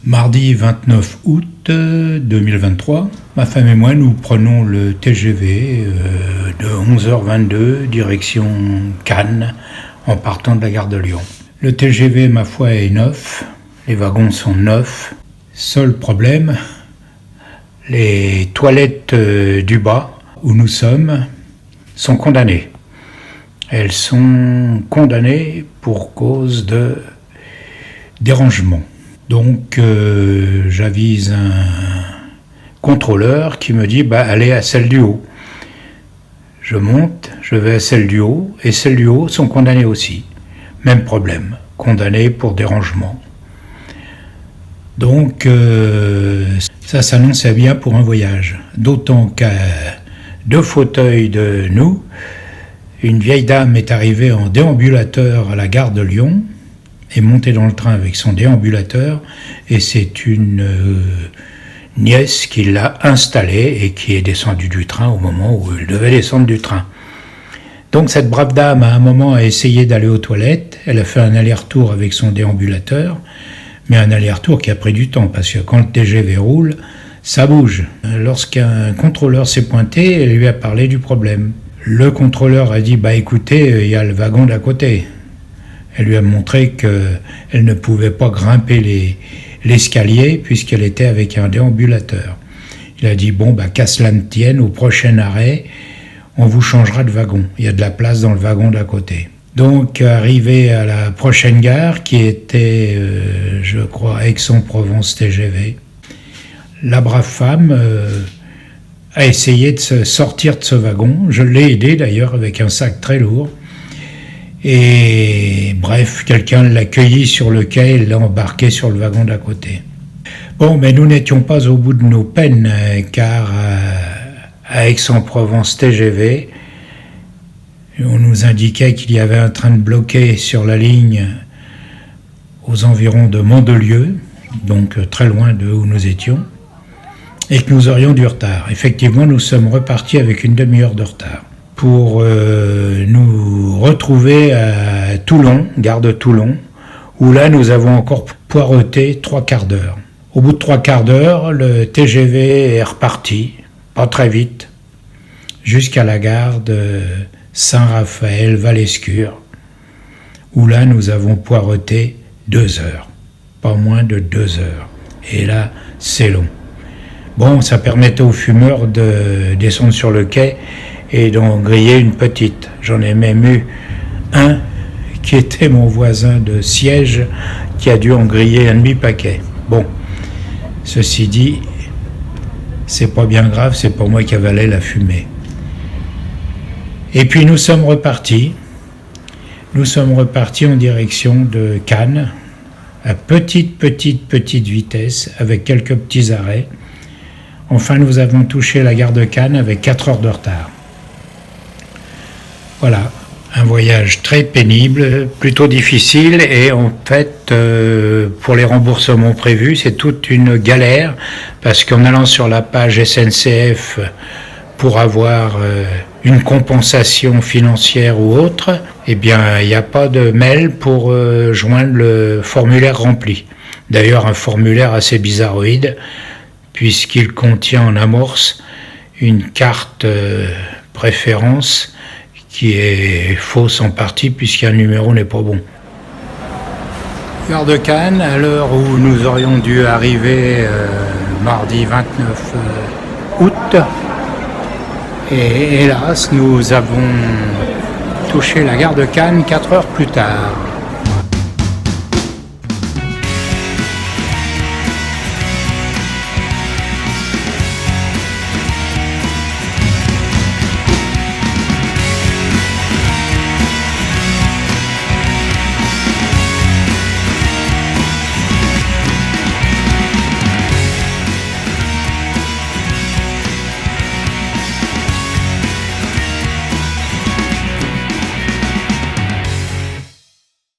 Mardi 29 août 2023, ma femme et moi nous prenons le TGV de 11h22 direction Cannes en partant de la gare de Lyon. Le TGV, ma foi, est neuf, les wagons sont neufs. Seul problème, les toilettes du bas où nous sommes sont condamnées. Elles sont condamnées pour cause de dérangement. Donc j'avise un contrôleur qui me dit allez à celle du haut. Je monte, je vais à celle du haut et celles du haut sont condamnées aussi. Même problème, condamnées pour dérangement. Donc ça s'annonçait bien pour un voyage. D'autant qu'à 2 fauteuils de nous, une vieille dame est arrivée en déambulateur à la gare de Lyon, est montée dans le train avec son déambulateur, et c'est une nièce qui l'a installée et qui est descendue du train au moment où elle devait descendre du train. Donc cette brave dame, à un moment, a essayé d'aller aux toilettes. Elle a fait un aller-retour avec son déambulateur, mais un aller-retour qui a pris du temps, parce que quand le TGV roule, ça bouge. Lorsqu'un contrôleur s'est pointé, elle lui a parlé du problème. Le contrôleur a dit écoutez, il y a le wagon d'à côté. Elle lui a montré qu'elle ne pouvait pas grimper l'escalier puisqu'elle était avec un déambulateur. Il a dit qu'à cela ne tienne, au prochain arrêt, on vous changera de wagon. Il y a de la place dans le wagon d'à côté. Donc, arrivé à la prochaine gare, qui était, je crois, Aix-en-Provence TGV, la brave femme a essayé de se sortir de ce wagon. Je l'ai aidé d'ailleurs avec un sac très lourd. Et bref, quelqu'un l'a cueilli sur le quai et l'a embarqué sur le wagon d'à côté. Mais nous n'étions pas au bout de nos peines, car à Aix-en-Provence TGV, on nous indiquait qu'il y avait un train de bloqué sur la ligne aux environs de Mandelieu, donc très loin de où nous étions, et que nous aurions du retard. Effectivement, nous sommes repartis avec une demi-heure de retard pour nous retrouver à Toulon, gare de Toulon, où là nous avons encore poireauté 3 quarts d'heure. Au bout de 3 quarts d'heure, le TGV est reparti, pas très vite, jusqu'à la gare de Saint-Raphaël-Valescure, où là nous avons poireauté 2 heures, pas moins de 2 heures. Et là, c'est long. Ça permettait aux fumeurs de descendre sur le quai et d'en griller une petite. J'en ai même eu un qui était mon voisin de siège qui a dû en griller un demi-paquet. Ceci dit, c'est pas bien grave, c'est pas moi qui avalais la fumée. Et puis nous sommes repartis. Nous sommes repartis en direction de Cannes, à petite vitesse, avec quelques petits arrêts. Enfin, nous avons touché la gare de Cannes avec 4 heures de retard. Voilà, un voyage très pénible, plutôt difficile, et en fait, pour les remboursements prévus, c'est toute une galère, parce qu'en allant sur la page SNCF pour avoir une compensation financière ou autre, il n'y a pas de mail pour joindre le formulaire rempli. D'ailleurs, un formulaire assez bizarroïde, puisqu'il contient en amorce une carte préférence qui est fausse en partie puisqu'un numéro n'est pas bon. Gare de Cannes, à l'heure où nous aurions dû arriver mardi 29 août, et hélas, nous avons touché la gare de Cannes 4 heures plus tard.